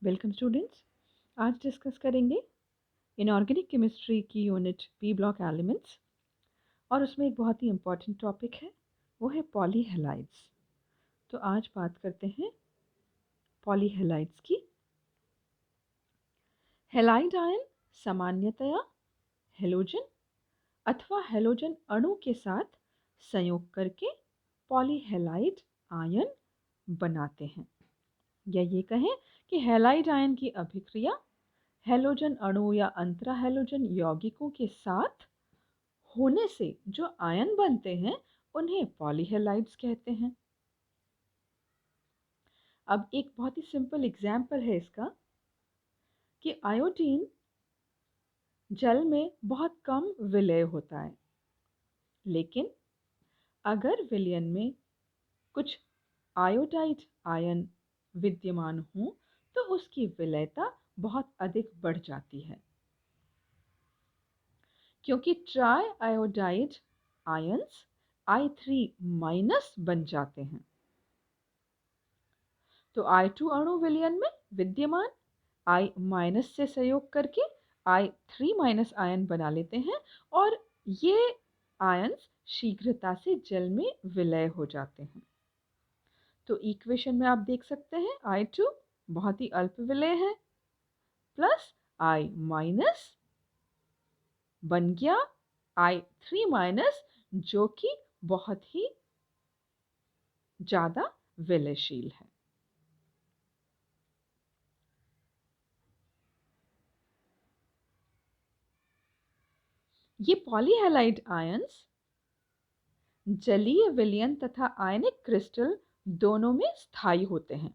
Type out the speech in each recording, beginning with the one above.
Welcome students. आज discuss करेंगे inorganic chemistry की यूनिट पी ब्लॉक एलिमेंट्स और उसमें एक बहुत ही इम्पॉर्टेंट टॉपिक है, वो है पॉलीहेलाइड्स। तो आज बात करते हैं पॉलीहेलाइड्स की। हेलाइड आयन सामान्यतया हेलोजन अथवा हेलोजन अणु के साथ संयोग करके पॉलीहेलाइड आयन बनाते हैं, या ये कहें कि हेलाइड आयन की अभिक्रिया हेलोजन अणु या अंतरा हेलोजन यौगिकों के साथ होने से जो आयन बनते हैं उन्हें पॉलीहेलाइड्स कहते हैं। अब एक बहुत ही सिंपल एग्जाम्पल है इसका कि आयोडीन जल में बहुत कम विलय होता है, लेकिन अगर विलयन में कुछ आयोडाइड आयन विद्यमान हो तो उसकी विलयता बहुत अधिक बढ़ जाती है, क्योंकि ट्राई आयोडाइड आयंस I3- बन जाते हैं। तो I2 अणु विलयन में विद्यमान I- से संयोग करके I3- आयन बना लेते हैं और ये आयंस शीघ्रता से जल में विलय हो जाते हैं। तो इक्वेशन में आप देख सकते हैं I2 बहुत ही अल्प विलय है, प्लस I- बन गया I3- जो कि बहुत ही ज़्यादा विलयशील है। ये पॉलीहेलाइड आयंस जलीय विलयन तथा आयनिक क्रिस्टल दोनों में स्थायी होते हैं।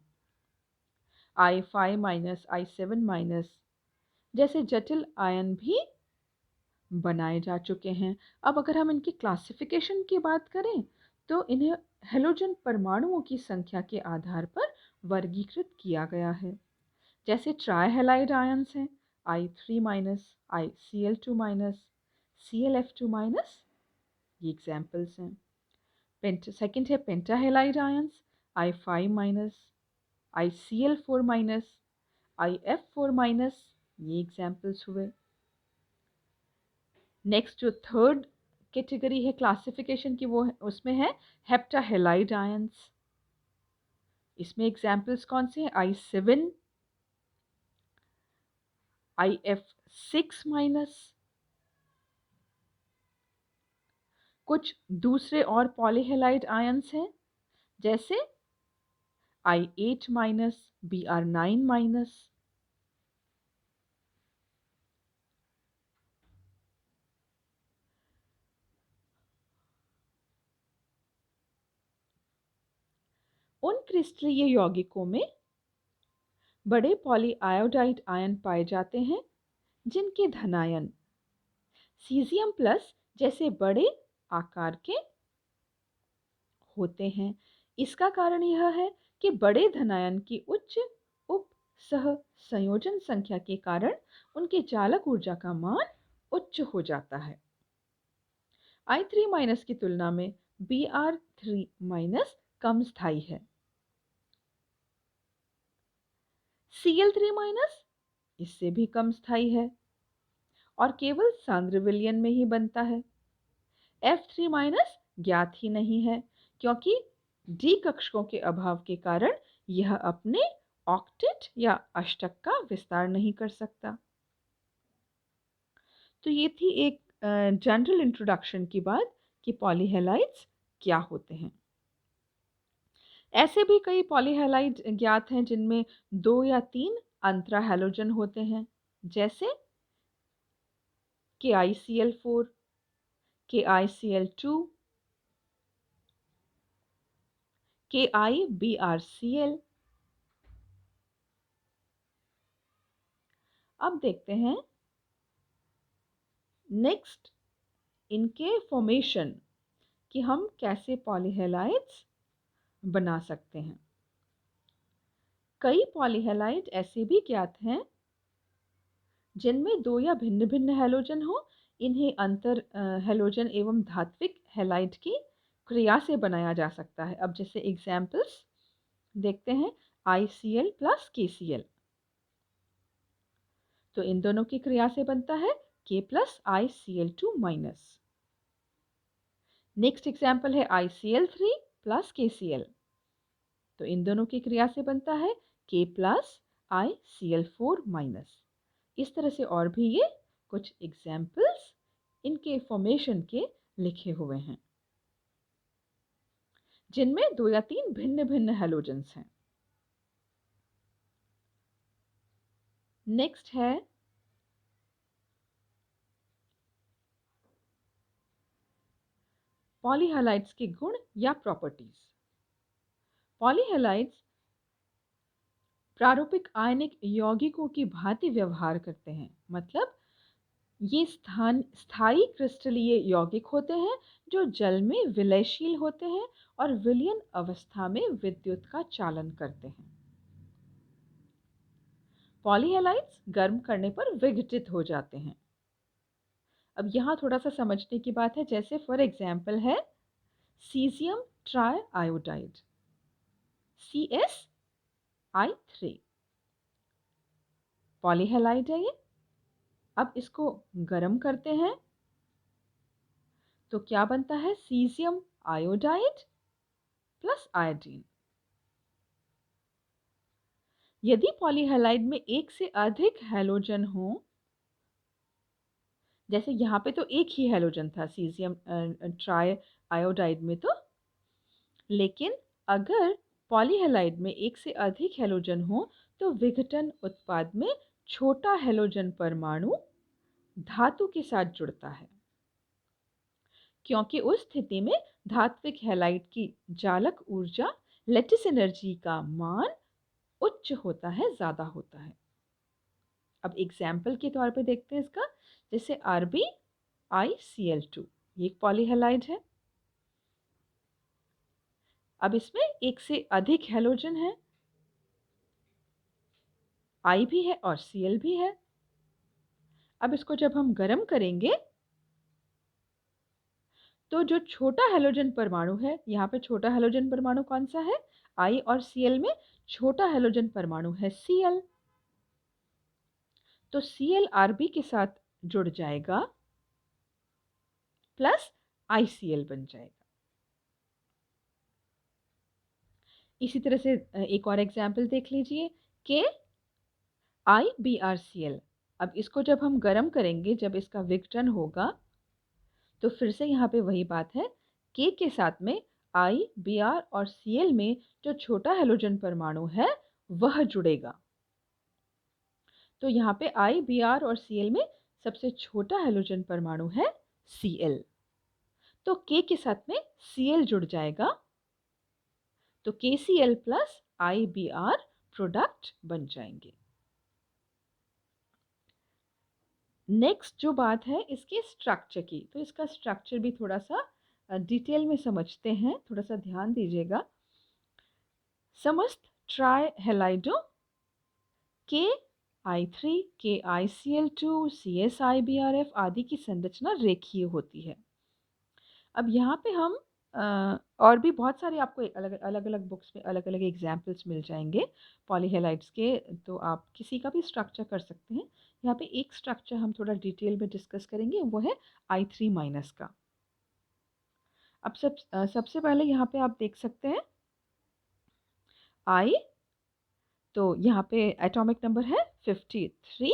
I5- I7- जैसे जटिल आयन भी बनाए जा चुके हैं। अब अगर हम इनकी क्लासिफिकेशन की बात करें तो इन्हें हेलोजन परमाणुओं की संख्या के आधार पर वर्गीकृत किया गया है। जैसे ट्राइहेलाइड आयंस हैं I3-, ICl2-, ClF2-, ये एग्जाम्पल्स हैं। सेकेंड है pentahalide ions I5-, ICl4-, IF4-, ये एग्जाम्पल्स हुए। नेक्स्ट जो थर्ड कैटेगरी है क्लासिफिकेशन की, वो है उसमें है हेप्टाहेलाइड आयंस। इसमें एग्जाम्पल्स कौन से हैं? I7, IF6-। कुछ दूसरे और पॉलीहेलाइड आयंस हैं जैसे I8-, Br9-। उन क्रिस्टलीय यौगिकों में बड़े पॉलीआयोडाइड आयन पाए जाते हैं जिनके धनायन सीजियम प्लस जैसे बड़े आकार के होते हैं। इसका कारण यह है कि बड़े धनायन की उच्च उप सह संयोजन संख्या के कारण उनके चालक ऊर्जा का मान उच्च हो जाता है। I3- की तुलना में Br3- कम स्थायी है। Cl3- इससे भी कम स्थायी है और केवल सांद्र विलयन में ही बनता है। F3- ज्ञात ही नहीं है, क्योंकि डी कक्षकों के अभाव के कारण यह अपने ऑक्टेट या अष्टक का विस्तार नहीं कर सकता। तो ये थी एक जनरल इंट्रोडक्शन की बात कि पॉलीहेलाइड्स क्या होते हैं। ऐसे भी कई पॉलीहेलाइड ज्ञात हैं जिनमें 2 या 3 अंतरा हैलोजन होते हैं, जैसे KiCl4, KiCl2, KiBrCl। अब देखते हैं नेक्स्ट इनके फॉर्मेशन कि हम कैसे पॉलीहेलाइड्स बना सकते हैं। कई पॉलीहेलाइड ऐसे भी ज्ञात हैं जिनमें 2 या भिन्न भिन्न हैलोजन हो। इन्हें अंतर हैलोजन एवं धात्विक हैलाइड की क्रिया से बनाया जा सकता है। अब जैसे एग्जाम्पल्स देखते हैं ICl प्लस KCl। तो इन दोनों की क्रिया से बनता है K+ICl2 माइनस। नेक्स्ट एग्जाम्पल है ICl3 प्लस KCl। तो इन दोनों की क्रिया से बनता है K+ICl4 माइनस। इस तरह से और भी ये कुछ एग्जाम्पल्स इनके फॉर्मेशन के लिखे हुए हैं, जिनमें 2 या 3 भिन्न भिन्न हैलोजेंस हैं। नेक्स्ट है पॉलीहैलाइड्स के गुण या प्रॉपर्टीज। पॉलीहैलाइड्स प्रारूपिक आयनिक यौगिकों की भांति व्यवहार करते हैं, मतलब ये स्थायी क्रिस्टलीय यौगिक होते हैं जो जल में विलयशील होते हैं और विलयन अवस्था में विद्युत का चालन करते हैं। पॉलीहैलाइड्स गर्म करने पर विघटित हो जाते हैं। अब यहाँ थोड़ा सा समझने की बात है, जैसे फॉर एग्जाम्पल है सीजियम ट्राई आयोडाइड CSI3 पॉलीहैलाइड है ये। अब इसको गर्म करते हैं तो क्या बनता है, सीजियम आयोडाइड प्लस आयोडीन। यदि पॉलीहैलाइड में एक से अधिक हैलोजन हो, जैसे यहाँ पे तो एक ही हैलोजन था सीजियम ट्राई आयोडाइड में, तो लेकिन अगर पॉलीहैलाइड में एक से अधिक हैलोजन हो तो विघटन उत्पाद में छोटा हैलोजन परमाणु धातु के साथ जुड़ता है, क्योंकि उस स्थिति में धात्विक हैलाइड की जालक ऊर्जा लैटिस एनर्जी का मान उच्च होता है, ज़्यादा होता है। अब एग्जाम्पल के तौर पे देखते हैं इसका, जैसे RbICl2 ये एक पॉलीहैलाइड है। अब इसमें एक से अधिक हैलोजन है, I भी है और Cl भी है। अब इसको जब हम गर्म करेंगे तो जो छोटा हैलोजन परमाणु है, यहाँ पे छोटा हैलोजन परमाणु कौन सा है, I और Cl में छोटा हैलोजन परमाणु है Cl, तो Cl Rb के साथ जुड़ जाएगा प्लस ICl बन जाएगा। इसी तरह से एक और एग्जाम्पल देख लीजिए, KIBrCl। अब इसको जब हम गर्म करेंगे, जब इसका विघटन होगा, तो फिर से यहाँ पे वही बात है, K के साथ में I, Br और Cl में जो छोटा हैलोजन परमाणु है वह जुड़ेगा। तो यहाँ पे I, Br और Cl में सबसे छोटा हैलोजन परमाणु है Cl, तो K के साथ में Cl जुड़ जाएगा, तो KCl प्लस IBr प्रोडक्ट बन जाएंगे। नेक्स्ट जो बात है इसके स्ट्रक्चर की, तो इसका स्ट्रक्चर भी थोड़ा सा डिटेल में समझते हैं, थोड़ा सा ध्यान दीजिएगा। समस्त ट्राई हैलाइडों KI3, KICl2, CSIBrF आदि की संरचना रेखीय होती है। अब यहाँ पे हम और भी बहुत सारे आपको अलग अलग बुक्स में अलग अलग एग्जाम्पल्स मिल जाएंगे पॉलीहेलाइड्स के, तो आप किसी का भी स्ट्रक्चर कर सकते हैं। यहाँ पे एक स्ट्रक्चर हम थोड़ा डिटेल में डिस्कस करेंगे, वो है I3 माइनस का। अब सबसे पहले यहाँ पे आप देख सकते हैं I, तो यहाँ पे एटॉमिक नंबर है 53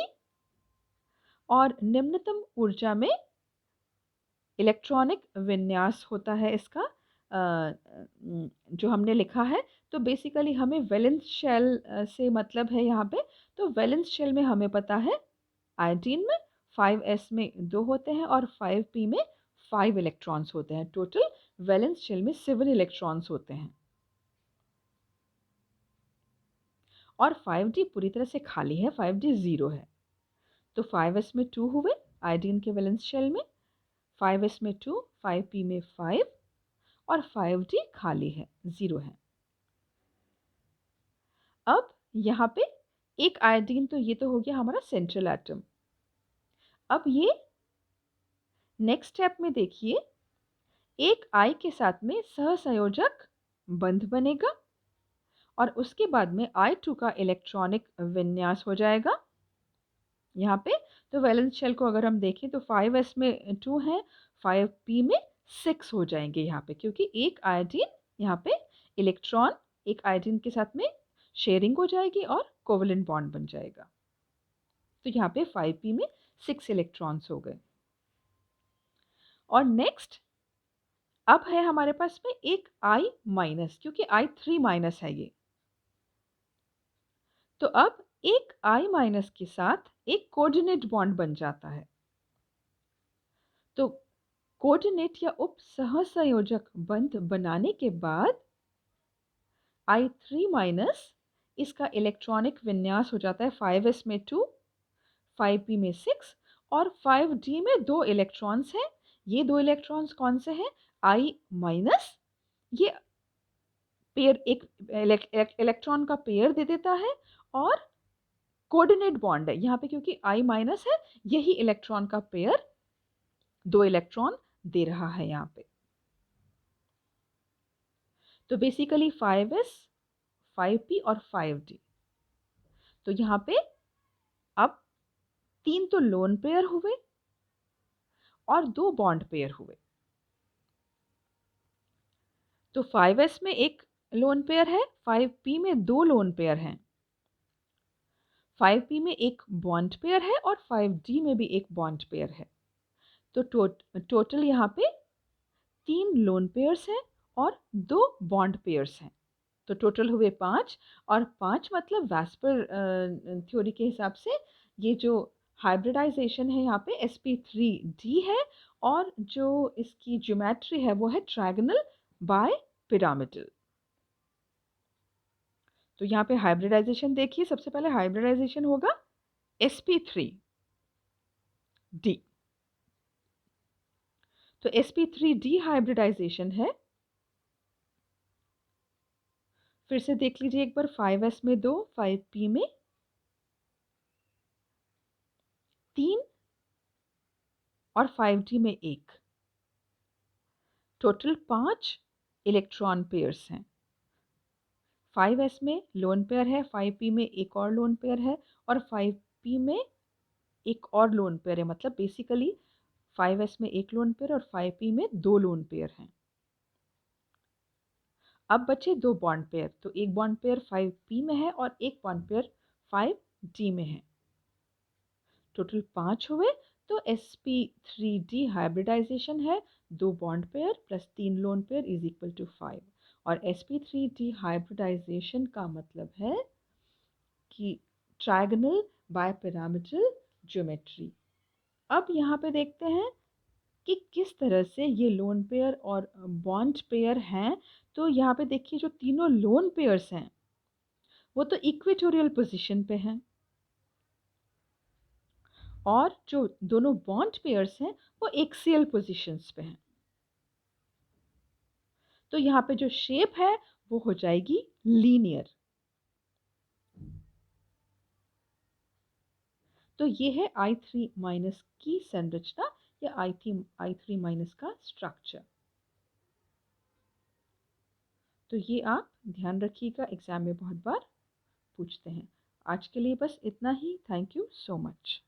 और निम्नतम ऊर्जा में इलेक्ट्रॉनिक विन्यास होता है इसका, जो हमने लिखा है। तो बेसिकली हमें वैलेंस शेल से मतलब है यहाँ पे, तो वैलेंस शेल में हमें पता है आयोडीन में 5s में 2 होते हैं और 5p में 5 इलेक्ट्रॉन्स होते हैं। टोटल वैलेंस शेल में 7 इलेक्ट्रॉन्स होते हैं और 5d पूरी तरह से खाली है, 5d 0 है। तो 5s में 2 हुए आयोडीन के वैलेंस शेल में, 5s में 2, 5p में 5 और 5d खाली है, 0 है। अब यहाँ पे एक आयोडीन, तो ये तो हो गया हमारा सेंट्रल एटम। अब ये नेक्स्ट स्टेप में देखिए, एक I के साथ में सहसंयोजक बंध बनेगा और उसके बाद में I2 का इलेक्ट्रॉनिक विन्यास हो जाएगा यहाँ पे। तो वैलेंस शेल को अगर हम देखें तो 5s में 2 है, 5p में 6 हो जाएंगे यहाँ पे, क्योंकि एक आयोडीन यहाँ पे इलेक्ट्रॉन एक आयोडीन के साथ में शेयरिंग हो जाएगी और कोवलेंट बॉन्ड बन जाएगा। तो यहाँ पे 5p में 6 इलेक्ट्रॉन्स हो गए। और नेक्स्ट अब है हमारे पास में एक I माइनस, क्योंकि I 3 माइनस है ये। तो अब एक I माइनस के साथ एक कोऑर्डिनेट बॉन्ड बन जाता है। तो कोऑर्डिनेट या उप सहसंयोजक बंध बनाने के बाद I3 माइनस इसका इलेक्ट्रॉनिक विन्यास हो जाता है 5s में 2, 5p में 6 और 5d में 2 इलेक्ट्रॉन्स हैं। ये 2 इलेक्ट्रॉन्स कौन से हैं? I माइनस ये पेयर एक इलेक्ट्रॉन का पेयर दे देता है और कोऑर्डिनेट बॉन्ड है यहाँ पे, क्योंकि I माइनस है, यही इलेक्ट्रॉन का पेयर 2 इलेक्ट्रॉन दे रहा है यहाँ पे। तो बेसिकली 5s, 5p और 5d। तो यहाँ पे अब 3 तो लोन पेयर हुए और 2 बॉन्ड पेयर हुए। तो 5s में एक लोन पेयर है, 5p में 2 लोन पेयर हैं, 5p में एक बॉन्ड पेयर है और 5d में भी एक बॉन्ड पेयर है। तो टोटल यहाँ पे 3 लोन पेयर्स हैं और 2 बॉन्ड पेयर्स हैं। तो टोटल हुए 5, और 5 मतलब वैस्पर थ्योरी के हिसाब से ये जो हाइब्रिडाइजेशन है यहाँ पे sp3d है, और जो इसकी ज्योमेट्री है वो है ट्रायगोनल बाय पिरामिडल। तो यहाँ पे हाइब्रिडाइजेशन देखिए, सबसे पहले हाइब्रिडाइजेशन होगा sp3d। तो sp3d हाइब्रिडाइजेशन है, फिर से देख लीजिए एक बार, 5s में 2, 5p में 3 और 5d में 1, टोटल 5 इलेक्ट्रॉन पेयर्स हैं। 5s में लोन पेयर है, 5p में एक और लोन पेयर है और 5p में एक और लोन पेयर है, मतलब बेसिकली 5s में एक लोन पेयर और 5p में 2 लोन पेयर हैं। अब बचे 2 बॉन्ड पेयर, तो एक बॉन्ड पेयर 5p में है और एक बॉन्ड पेयर 5d में है। टोटल 5 हुए। तो sp3d हाइब्रिडाइजेशन है 2 bond pair plus 3 lone pair is equal to 5। और sp3d हाइब्रिडाइजेशन का मतलब है कि ट्रायगोनल बाय पिरामिडल ज्योमेट्री। अब यहाँ पे देखते हैं कि किस तरह से ये लोन पेयर और बॉन्ड पेयर हैं। तो यहाँ पे देखिए जो तीनों लोन पेयर्स हैं वो तो इक्वेटोरियल पोजीशन पे हैं, और जो दोनों बॉन्ड पेयर्स हैं वो एक्सियल पोजीशंस पे हैं। तो यहाँ पे जो शेप है वो हो जाएगी लीनियर। तो ये है I3 माइनस की संरचना या I3 माइनस का स्ट्रक्चर। तो ये आप ध्यान रखिएगा, एग्जाम में बहुत बार पूछते हैं। आज के लिए बस इतना ही। Thank you so much.